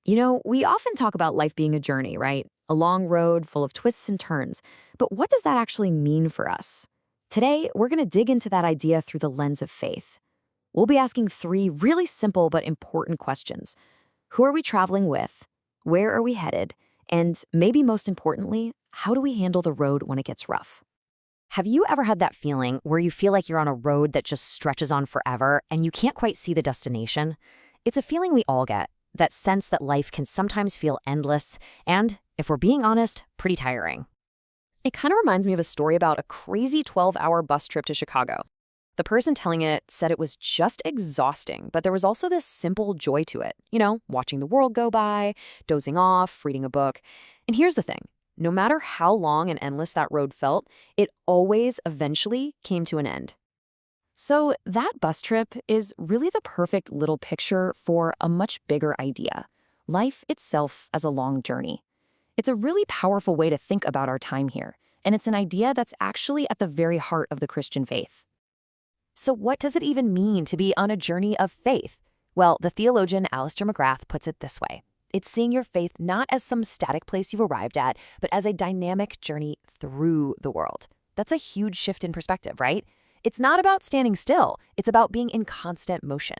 We often talk about life being a journey, right? A long road full of twists and turns. But what does that actually mean for us? Today, we're going to dig into that idea through the lens of faith. We'll be asking three really simple but important questions. Who are we traveling with? Where are we headed? And maybe most importantly, how do we handle the road when it gets rough? Have you ever had that feeling where you feel like you're on a road that just stretches on forever and you can't quite see the destination? It's a feeling we all get, that sense that life can sometimes feel endless and, if we're being honest, pretty tiring. It kind of reminds me of a story about a crazy 12-hour bus trip to Chicago. The person telling it said it was just exhausting, but there was also this simple joy to it. Watching the world go by, dozing off, reading a book. And here's the thing. No matter how long and endless that road felt, it always eventually came to an end. So that bus trip is really the perfect little picture for a much bigger idea, life itself as a long journey. It's a really powerful way to think about our time here, and it's an idea that's actually at the very heart of the Christian faith. So what does it even mean to be on a journey of faith? Well, the theologian Alistair McGrath puts it this way. It's seeing your faith not as some static place you've arrived at, but as a dynamic journey through the world. That's a huge shift in perspective, right? It's not about standing still, it's about being in constant motion.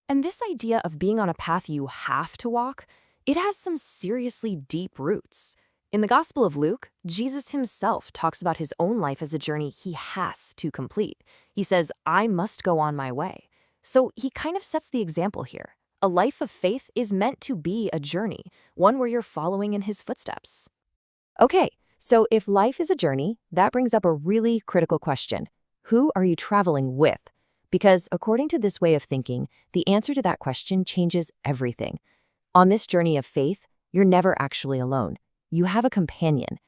And this idea of being on a path you have to walk, it has some seriously deep roots. In the Gospel of Luke, Jesus himself talks about his own life as a journey he has to complete. He says, I must go on my way. So he kind of sets the example here. A life of faith is meant to be a journey, one where you're following in his footsteps. Okay, so if life is a journey, that brings up a really critical question. Who are you traveling with? Because according to this way of thinking, the answer to that question changes everything. On this journey of faith, you're never actually alone. You have a companion.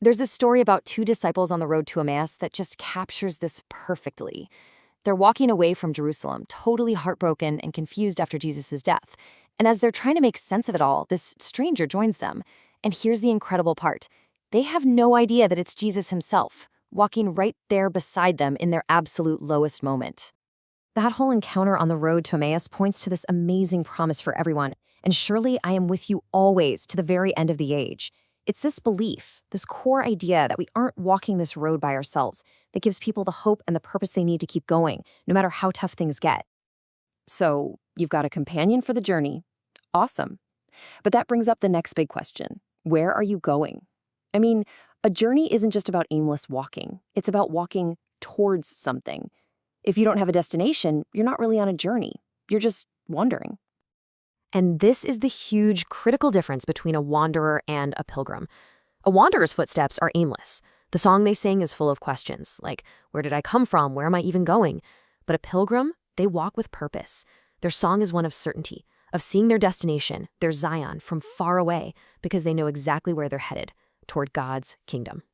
There's a story about two disciples on the road to Emmaus that just captures this perfectly. They're walking away from Jerusalem, totally heartbroken and confused after Jesus' death. And as they're trying to make sense of it all, this stranger joins them. And here's the incredible part. They have no idea that it's Jesus himself, walking right there beside them in their absolute lowest moment. That whole encounter on the road to Emmaus points to this amazing promise for everyone. And surely I am with you always to the very end of the age. It's this belief, this core idea that we aren't walking this road by ourselves, that gives people the hope and the purpose they need to keep going, no matter how tough things get. So, you've got a companion for the journey. Awesome. But that brings up the next big question. Where are you going? I mean, a journey isn't just about aimless walking. It's about walking towards something. If you don't have a destination, you're not really on a journey. You're just wandering. And this is the huge critical difference between a wanderer and a pilgrim. A wanderer's footsteps are aimless. The song they sing is full of questions, like, where did I come from? Where am I even going? But a pilgrim, they walk with purpose. Their song is one of certainty, of seeing their destination, their Zion, from far away, because they know exactly where they're headed, toward God's kingdom.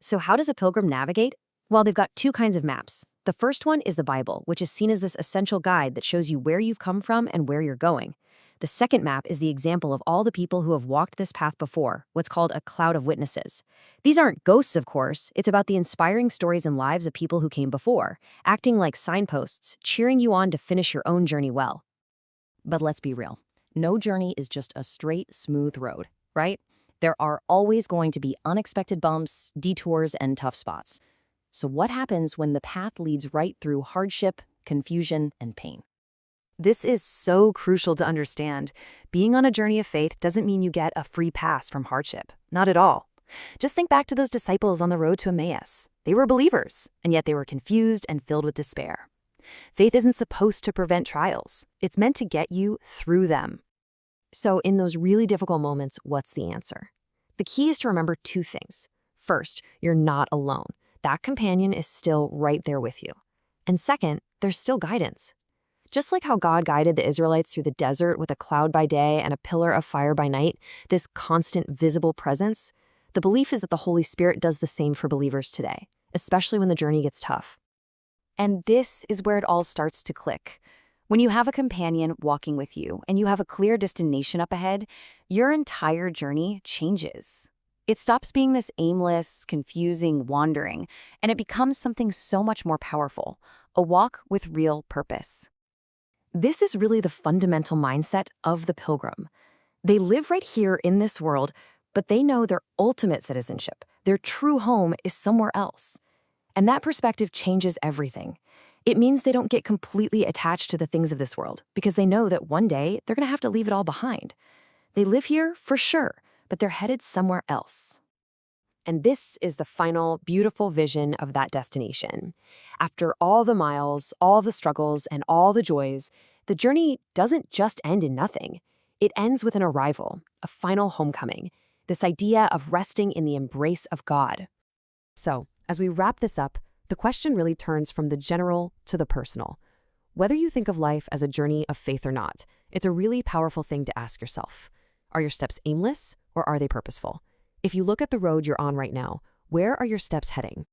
So how does a pilgrim navigate? Well, they've got two kinds of maps. The first one is the Bible, which is seen as this essential guide that shows you where you've come from and where you're going. The second map is the example of all the people who have walked this path before, what's called a cloud of witnesses. These aren't ghosts, of course. It's about the inspiring stories and lives of people who came before, acting like signposts, cheering you on to finish your own journey well. But let's be real. No journey is just a straight, smooth road, right? There are always going to be unexpected bumps, detours, and tough spots. So what happens when the path leads right through hardship, confusion, and pain? This is so crucial to understand. Being on a journey of faith doesn't mean you get a free pass from hardship. Not at all. Just think back to those disciples on the road to Emmaus. They were believers, and yet they were confused and filled with despair. Faith isn't supposed to prevent trials. It's meant to get you through them. So in those really difficult moments, what's the answer? The key is to remember two things. First, you're not alone. That companion is still right there with you. And second, there's still guidance. Just like how God guided the Israelites through the desert with a cloud by day and a pillar of fire by night, this constant visible presence, the belief is that the Holy Spirit does the same for believers today, especially when the journey gets tough. And this is where it all starts to click. When you have a companion walking with you and you have a clear destination up ahead, your entire journey changes. It stops being this aimless, confusing wandering, and it becomes something so much more powerful, a walk with real purpose. This is really the fundamental mindset of the pilgrim. They live right here in this world, but they know their ultimate citizenship, their true home, is somewhere else. And that perspective changes everything. It means they don't get completely attached to the things of this world because they know that one day they're going to have to leave it all behind. They live here for sure, but they're headed somewhere else. And this is the final, beautiful vision of that destination. After all the miles, all the struggles, and all the joys, the journey doesn't just end in nothing. It ends with an arrival, a final homecoming, this idea of resting in the embrace of God. So, as we wrap this up, the question really turns from the general to the personal. Whether you think of life as a journey of faith or not, it's a really powerful thing to ask yourself. Are your steps aimless, or are they purposeful? If you look at the road you're on right now, where are your steps heading?